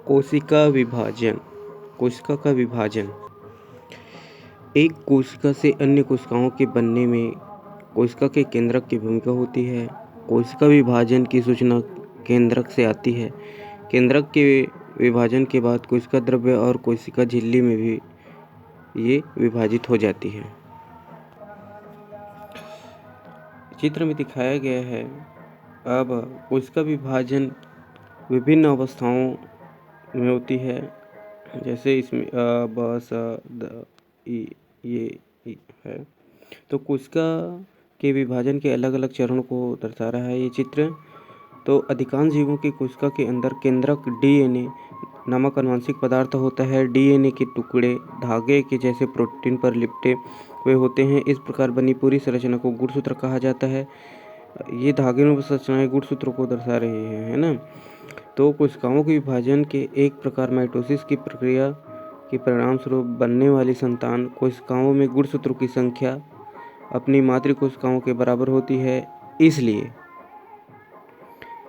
कोशिका विभाजन। कोशिका का विभाजन एक कोशिका से अन्य कोशिकाओं के बनने में कोशिका के केंद्रक की भूमिका होती है। कोशिका विभाजन की सूचना केंद्रक से आती है। केंद्रक के विभाजन के बाद कोशिका द्रव्य और कोशिका झिल्ली में भी ये विभाजित हो जाती है। चित्र में दिखाया गया है। अब कोशिका विभाजन विभिन्न अवस्थाओं में होती है, जैसे इसमें ये है। तो कोशिका के विभाजन के अलग अलग चरणों को दर्शा रहा है ये चित्र। तो अधिकांश जीवों की कोशिका के अंदर केंद्रक डीएनए नामक आनुवंशिक पदार्थ होता है। डीएनए के टुकड़े धागे के जैसे प्रोटीन पर लिपटे हुए होते हैं। इस प्रकार बनी पूरी संरचना को गुणसूत्र कहा जाता है। ये धागे में संरचनाएं गुणसूत्रों को दर्शा रही है ना। तो कोशिकाओं के विभाजन के एक प्रकार माइटोसिस की प्रक्रिया के परिणाम स्वरूप बनने वाली संतान कोशिकाओं में गुणसूत्रों की संख्या अपनी मातृ कोशिकाओं के बराबर होती है। इसलिए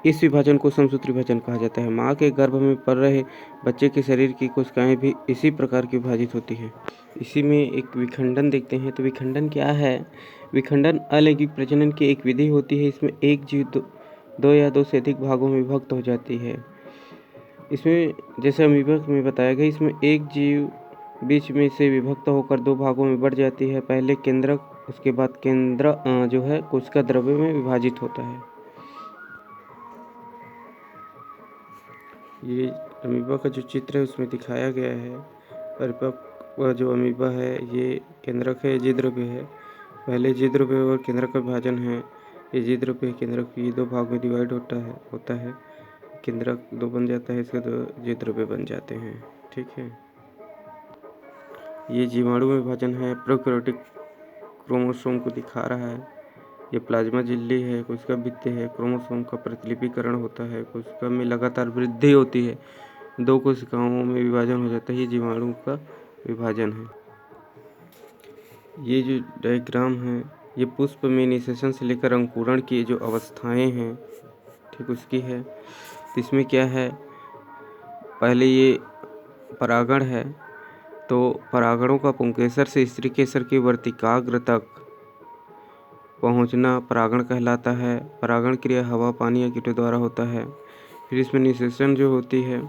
इस विभाजन को समसूत्री विभाजन कहा जाता है। माँ के गर्भ में पल रहे बच्चे के शरीर की कोशिकाएं भी इसी प्रकार की विभाजित होती हैं। इसी में एक विखंडन देखते हैं। तो विखंडन क्या है? विखंडन अलैंगिक प्रजनन की एक विधि होती है। इसमें एक जीव दो या दो से अधिक भागों में विभक्त हो जाती है। इसमें जैसे अमीबा में बताया गया, इसमें एक जीव बीच में से विभक्त होकर दो भागों में बढ़ जाती है। पहले केंद्रक, उसके बाद केंद्र जो है कोशिका द्रव्य में विभाजित होता है। ये अमीबा का जो चित्र है उसमें दिखाया गया है। परिपक्व जो अमीबा है ये केंद्रक है, जी द्रव्य है। पहले जी द्रव्य और केंद्रक का विभाजन है। ये जी द्रव्य केंद्रक भी दो भाग में डिवाइड होता है। केंद्रक दो बन जाता है, इसके दो जी द्रव्य बन जाते हैं। ठीक है। ये जीवाणु में विभाजन है। प्रोकैरियोटिक क्रोमोसोम को दिखा रहा है। ये प्लाज्मा झिल्ली है, कोशिका भित्ति है। क्रोमोसोम का प्रतिलिपिकरण होता है। कोशिका में लगातार वृद्धि होती है। दो कोशिकाओं में विभाजन हो जाता है। ये जीवाणु का विभाजन है। ये जो डायग्राम है ये पुष्प में निषेचन से लेकर अंकुरण की जो अवस्थाएं हैं, ठीक उसकी है। इसमें क्या है, पहले ये परागण है। तो परागणों का पुंकेसर से स्त्री केसर की वर्तिकाग्र तक पहुंचना परागण कहलाता है। परागण क्रिया हवा, पानी या कीटों द्वारा होता है। फिर इसमें निषेचन जो होती है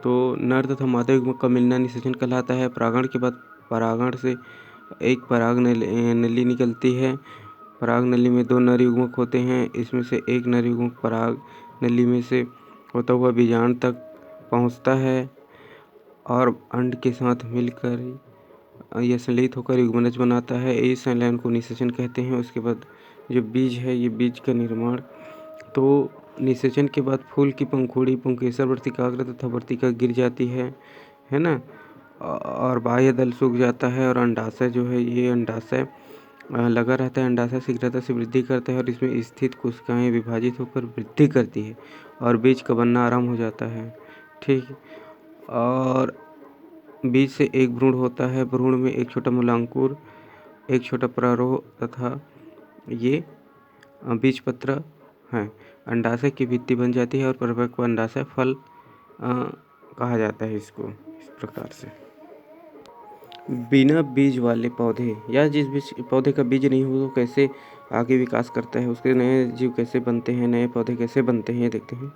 तो नर तथा मादा युग्मक का मिलना निषेचन कहलाता है। परागण के बाद परागण से एक पराग नली निकलती है। पराग नली में दो नर युग्मक होते हैं। इसमें से एक नर युग्मक पराग नली में से होता हुआ बीजांड तक पहुंचता है और अंड के साथ मिलकर यह संलेपित होकर युग्मनज बनाता है। इस संलयन को निषेचन कहते हैं। उसके बाद जो बीज है, ये बीज का निर्माण। तो निषेचन के बाद फूल की पंखुड़ी, पुंकेसर, वर्तिकाग्र तथा वर्तिका गिर जाती है ना, और बाह्य दल सूख जाता है और अंडाशय जो है, ये अंडाशय लगा रहता है। अंडाशय शीघ्रता से वृद्धि करता है और इसमें स्थित कोशिकाएं विभाजित होकर वृद्धि करती है और बीज का बनना आरंभ हो जाता है। ठीक। और बीज से एक भ्रूण होता है। भ्रूण में एक छोटा मूलांकुर, एक छोटा प्रारोह तथा ये बीजपत्र है। अंडाशय की भित्ति बन जाती है और परिपक्व अंडाशय फल कहा जाता है इसको। इस प्रकार से बिना बीज वाले पौधे या जिस बीज पौधे का बीज नहीं हो तो कैसे आगे विकास करता है, उसके नए जीव कैसे बनते हैं, नए पौधे कैसे बनते हैं, देखते हैं।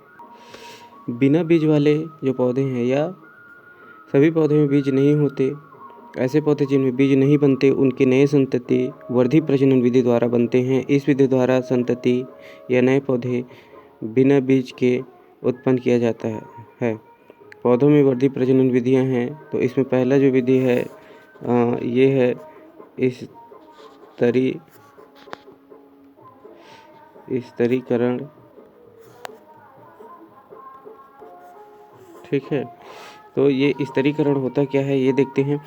बिना बीज वाले जो पौधे हैं या सभी पौधे में बीज नहीं होते, ऐसे पौधे जिनमें बीज नहीं बनते, उनके नए संतति वर्धी प्रजनन विधि द्वारा बनते हैं। इस विधि द्वारा संतति या नए पौधे बिना बीज के उत्पन्न किया जाता है। पौधों में वर्धी प्रजनन विधियां हैं। तो इसमें पहला जो विधि है ये है स्तरीकरण। ठीक है। तो ये स्तरीकरण होता क्या है ये देखते हैं।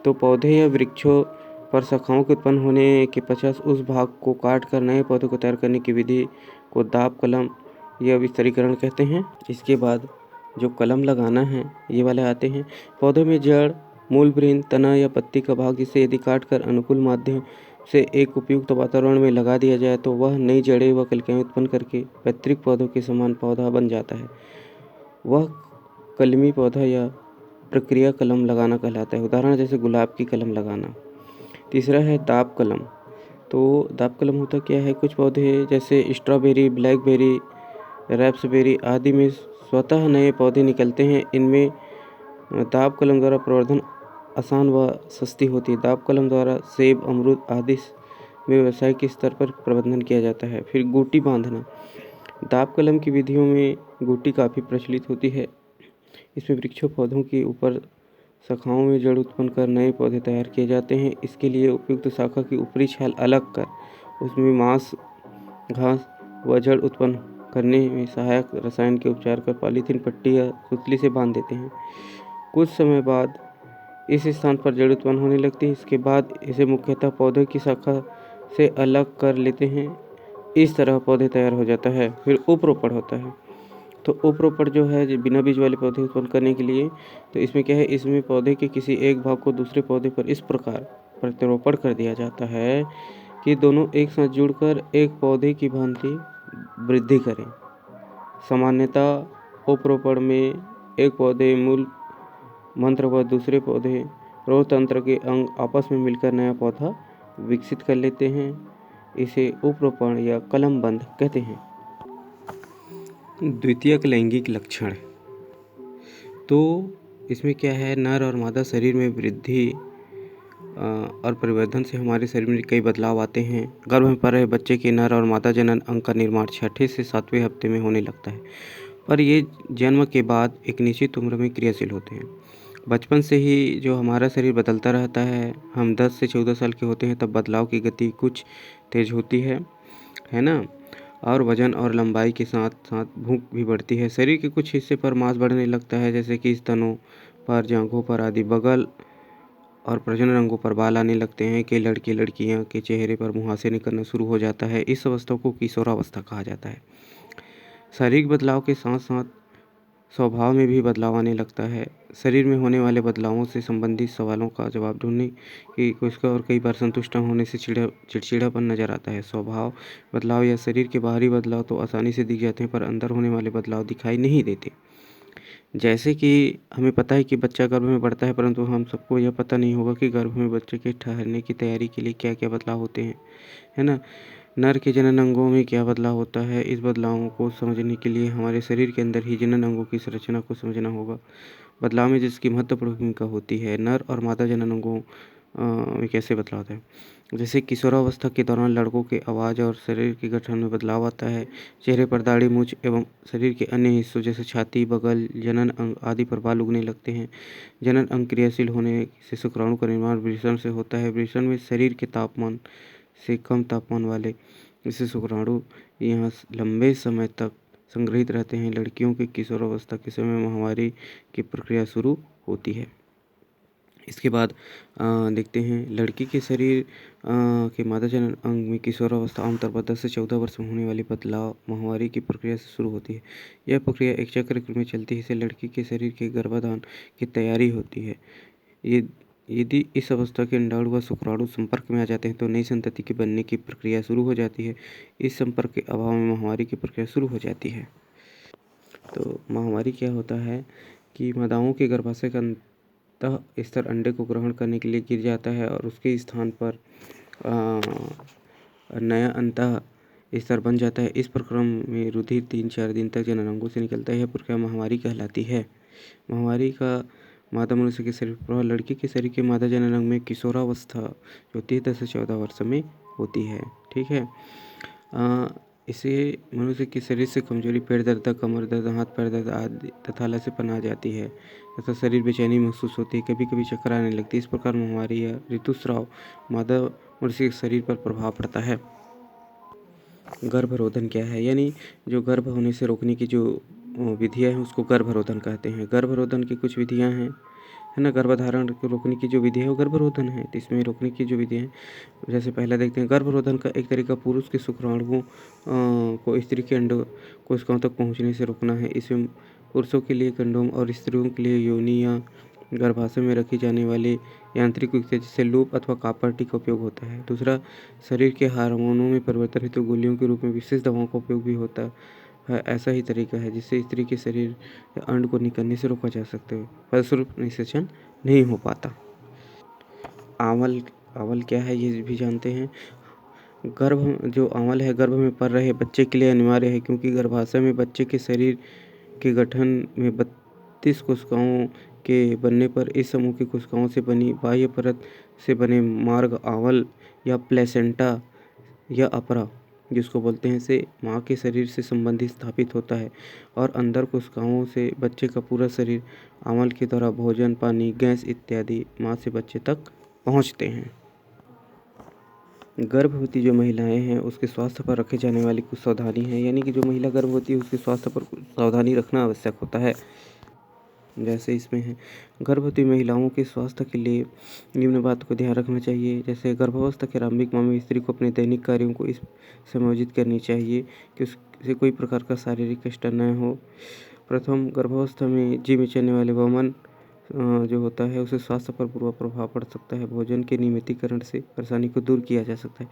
तो पौधे या वृक्षों पर शाखाओं के उत्पन्न होने के पश्चात उस भाग को काट कर नए पौधे को तैयार करने की विधि को दाब कलम या स्तरीकरण कहते हैं। इसके बाद जो कलम लगाना है ये वाले आते हैं। पौधे में जड़, मूल, वृंत, तना या पत्ती का भाग जिसे यदि काट कर अनुकूल माध्यम से एक उपयुक्त वातावरण में लगा दिया जाए तो वह नई जड़ें व कलिकाएं उत्पन्न करके पैतृक पौधों के समान पौधा बन जाता है। वह कलमी पौधा या प्रक्रिया कलम लगाना कहलाता है। उदाहरण जैसे गुलाब की कलम लगाना। तीसरा है दाब कलम। तो दाब कलम होता क्या है, कुछ पौधे जैसे स्ट्रॉबेरी, ब्लैकबेरी, रास्पबेरी आदि में स्वतः नए पौधे निकलते हैं। इनमें दाब कलम द्वारा प्रवर्धन आसान व सस्ती होती है। दाब कलम द्वारा सेब, अमरूद आदि में व्यावसायिक स्तर पर प्रबंधन किया जाता है। फिर गुटी बांधना। दाब कलम की विधियों में गुटी काफ़ी प्रचलित होती है। इसमें वृक्षों पौधों के ऊपर शाखाओं में जड़ उत्पन्न कर नए पौधे तैयार किए जाते हैं। इसके लिए उपयुक्त शाखा की ऊपरी छाल अलग कर उसमें मांस, घास व जड़ उत्पन्न करने में सहायक रसायन के उपचार कर पॉलीथीन पट्टी या सुतली से बांध देते हैं। कुछ समय बाद इस स्थान पर जड़ उत्पन्न होने लगती है। इसके बाद इसे मुख्यतः पौधे की शाखा से अलग कर लेते हैं। इस तरह पौधे तैयार हो जाता है। फिर उपरोपण होता है। तो उपरोपण जो है बिना बीज वाले पौधे उत्पन्न करने के लिए, तो इसमें क्या है, इसमें पौधे के किसी एक भाग को दूसरे पौधे पर इस प्रकार प्रत्यारोपण कर दिया जाता है कि दोनों एक साथ जुड़कर एक पौधे की भांति वृद्धि करें। सामान्यतः उपरोपण में एक पौधे मूल मंत्र व दूसरे पौधे रोग तंत्र के अंग आपस में मिलकर नया पौधा विकसित कर लेते हैं। इसे उपरोपण या कलमबंध कहते हैं। द्वितीयक लैंगिक लक्षण। तो इसमें क्या है, नर और मादा शरीर में वृद्धि और परिवर्धन से हमारे शरीर में कई बदलाव आते हैं। गर्भ में पल रहे बच्चे के नर और मादा जनन अंग का निर्माण 6ठे से 7वें हफ्ते में होने लगता है, पर ये जन्म के बाद एक निश्चित उम्र में क्रियाशील होते हैं। बचपन से ही जो हमारा शरीर बदलता रहता है। हम 10 से 14 साल के होते हैं तब बदलाव की गति कुछ तेज होती है ना। और वजन और लंबाई के साथ साथ भूख भी बढ़ती है। शरीर के कुछ हिस्से पर मांस बढ़ने लगता है, जैसे कि स्तनों पर, जांघों पर आदि। बगल और प्रजनन अंगों पर बाल आने लगते हैं। कई लड़के लड़कियां के चेहरे पर मुहासे निकलना शुरू हो जाता है। इस अवस्था को किशोरावस्था कहा जाता है। शारीरिक बदलाव के साथ साथ स्वभाव में भी बदलाव आने लगता है। शरीर में होने वाले बदलावों से संबंधित सवालों का जवाब ढूंढने की कोशिश और कई बार संतुष्ट न होने से चिड़चिड़ापन नजर आता है। स्वभाव बदलाव या शरीर के बाहरी बदलाव तो आसानी से दिख जाते हैं, पर अंदर होने वाले बदलाव दिखाई नहीं देते। जैसे कि हमें पता है कि बच्चा गर्भ में बढ़ता है, परंतु हम सबको यह पता नहीं होगा कि गर्भ में बच्चे के ठहरने की तैयारी के लिए क्या क्या बदलाव होते हैं, है ना। नर के जनन अंगों में क्या बदलाव होता है, इस बदलावों को समझने के लिए हमारे शरीर के अंदर ही जनन अंगों की संरचना को समझना होगा। बदलाव में जिसकी महत्वपूर्ण भूमिका होती है। नर और मादा जनन अंगों में कैसे बदलाव होता है। जैसे किशोरावस्था के दौरान लड़कों के आवाज़ और शरीर के गठन में बदलाव आता है। चेहरे पर दाढ़ी, मूंछ एवं शरीर के अन्य हिस्सों जैसे छाती, बगल, जनन अंग आदि पर बाल उगने लगते हैं। जनन अंग क्रियाशील होने से शुक्राणु का निर्माण वृषण से होता है। वृषण में शरीर के तापमान से कम तापमान वाले इससे शुक्राणु यहाँ लंबे समय तक संग्रहित रहते हैं। लड़कियों के किशोरावस्था के समय माहवारी की प्रक्रिया शुरू होती है। इसके बाद देखते हैं लड़की के शरीर के मादा जनन अंग में किशोरावस्था आमतौर पर 10 से 14 वर्ष में होने वाली बदलाव माहवारी की प्रक्रिया से शुरू होती है। यह प्रक्रिया एक चक्र में चलती है। इससे लड़की के शरीर के गर्भाधान की तैयारी होती है। यदि इस अवस्था के अंडाणु व शुक्राणु संपर्क में आ जाते हैं तो नई संतति के बनने की प्रक्रिया शुरू हो जाती है। इस संपर्क के अभाव में माहवारी की प्रक्रिया शुरू हो जाती है। तो माहवारी क्या होता है कि मादाओं के गर्भाशय का अंतः स्तर अंडे को ग्रहण करने के लिए गिर जाता है और उसके स्थान पर नया अंतः स्तर बन जाता है। इस प्रक्रम में रुधिर 3-4 दिन तक जनन अंगों से निकलता है। यह प्रक्रिया माहवारी कहलाती है। माहवारी का मादा मनुष्य के शरीर पर प्रभाव। लड़की के शरीर के मादा जनन अंग में किशोरावस्था जो होती है 10 से 14 वर्ष में होती है। ठीक है। इसे मनुष्य के शरीर से कमजोरी, पेट दर्द, कमर दर्द, हाथ पैर दर्द आदि तथा लचीलापन आ जाती है तथा शरीर बेचैनी महसूस होती है। कभी कभी चक्कर आने लगती है। इस प्रकार माहवारी या ऋतुस्राव मादा मनुष्य के शरीर पर प्रभाव पड़ता है। गर्भरोधन क्या है, यानी जो गर्भ होने से रोकने की जो विधियाँ हैं उसको गर्भरोधन कहते हैं। गर्भरोधन की कुछ विधियाँ हैं, है ना। गर्भधारण को रोकने की जो विधि है वो गर्भरोधन है। तो इसमें रोकने की जो विधि है, जैसे पहला देखते हैं। गर्भरोधन का एक तरीका पुरुष के शुक्राणुओं को स्त्री के अंडों कोशिकाओं तक पहुंचने से रोकना है। इसमें पुरुषों के लिए कंडोम और स्त्रियों के लिए योनि या गर्भाशय में रखी जाने वाली यांत्रिक युक्ति जिससे लूप अथवा कॉपर टी का उपयोग होता है। दूसरा, शरीर के हार्मोनों में परिवर्तन हेतु गोलियों के रूप में विशेष दवाओं का उपयोग भी होता है ऐसा ही तरीका है जिससे स्त्री के शरीर या अंड को निकलने से रोका जा सकता है, फलस्वरूप निषेचन नहीं हो पाता। आंवल आंवल क्या है ये भी जानते हैं। गर्भ जो आंवल है गर्भ में पल रहे बच्चे के लिए अनिवार्य है, क्योंकि गर्भाशय में बच्चे के शरीर के गठन में 32 कोशिकाओं के बनने पर इस समूह की कोशिकाओं से बनी बाह्य परत से बने मार्ग आंवल या प्लेसेंटा या अपरा जिसको बोलते हैं से माँ के शरीर से संबंधित स्थापित होता है, और अंदर कोशिकाओं से बच्चे का पूरा शरीर आंवल के द्वारा भोजन, पानी, गैस इत्यादि माँ से बच्चे तक पहुँचते हैं। गर्भवती जो महिलाएं हैं उसके स्वास्थ्य पर रखे जाने वाली कुछ सावधानी है, यानी कि जो महिला गर्भवती है उसके स्वास्थ्य पर कुछ सावधानी रखना आवश्यक होता है। जैसे इसमें है, गर्भवती महिलाओं के स्वास्थ्य के लिए निम्न बात को ध्यान रखना चाहिए। जैसे गर्भावस्था के आरंभिक माह में स्त्री को अपने दैनिक कार्यों को इस समायोजित करनी चाहिए कि उससे कोई प्रकार का शारीरिक कष्ट न हो। प्रथम, गर्भावस्था में जी में चलने वाले वमन जो होता है उसे स्वास्थ्य पर बुरा प्रभाव पड़ सकता है। भोजन के नियमितीकरण से परेशानी को दूर किया जा सकता है।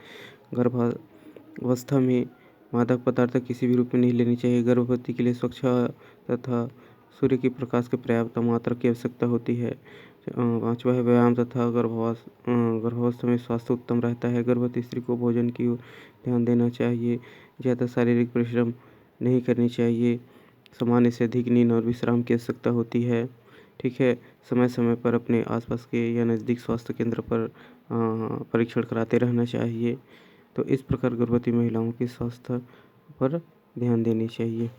गर्भावस्था में मादक पदार्थ किसी भी रूप में नहीं लेनी चाहिए। गर्भवती के लिए स्वच्छ तथा सूर्य के प्रकाश की पर्याप्त मात्रा की आवश्यकता होती है। पाँचवा है व्यायाम तथा गर्भावस्था में स्वास्थ्य उत्तम रहता है। गर्भवती स्त्री को भोजन की ओर ध्यान देना चाहिए। ज़्यादा शारीरिक परिश्रम नहीं करनी चाहिए। सामान्य से अधिक नींद और विश्राम की आवश्यकता होती है। ठीक है, समय समय पर अपने आसपास के या नज़दीक स्वास्थ्य केंद्र पर परीक्षण कराते रहना चाहिए। तो इस प्रकार गर्भवती महिलाओं के स्वास्थ्य पर ध्यान देनी चाहिए।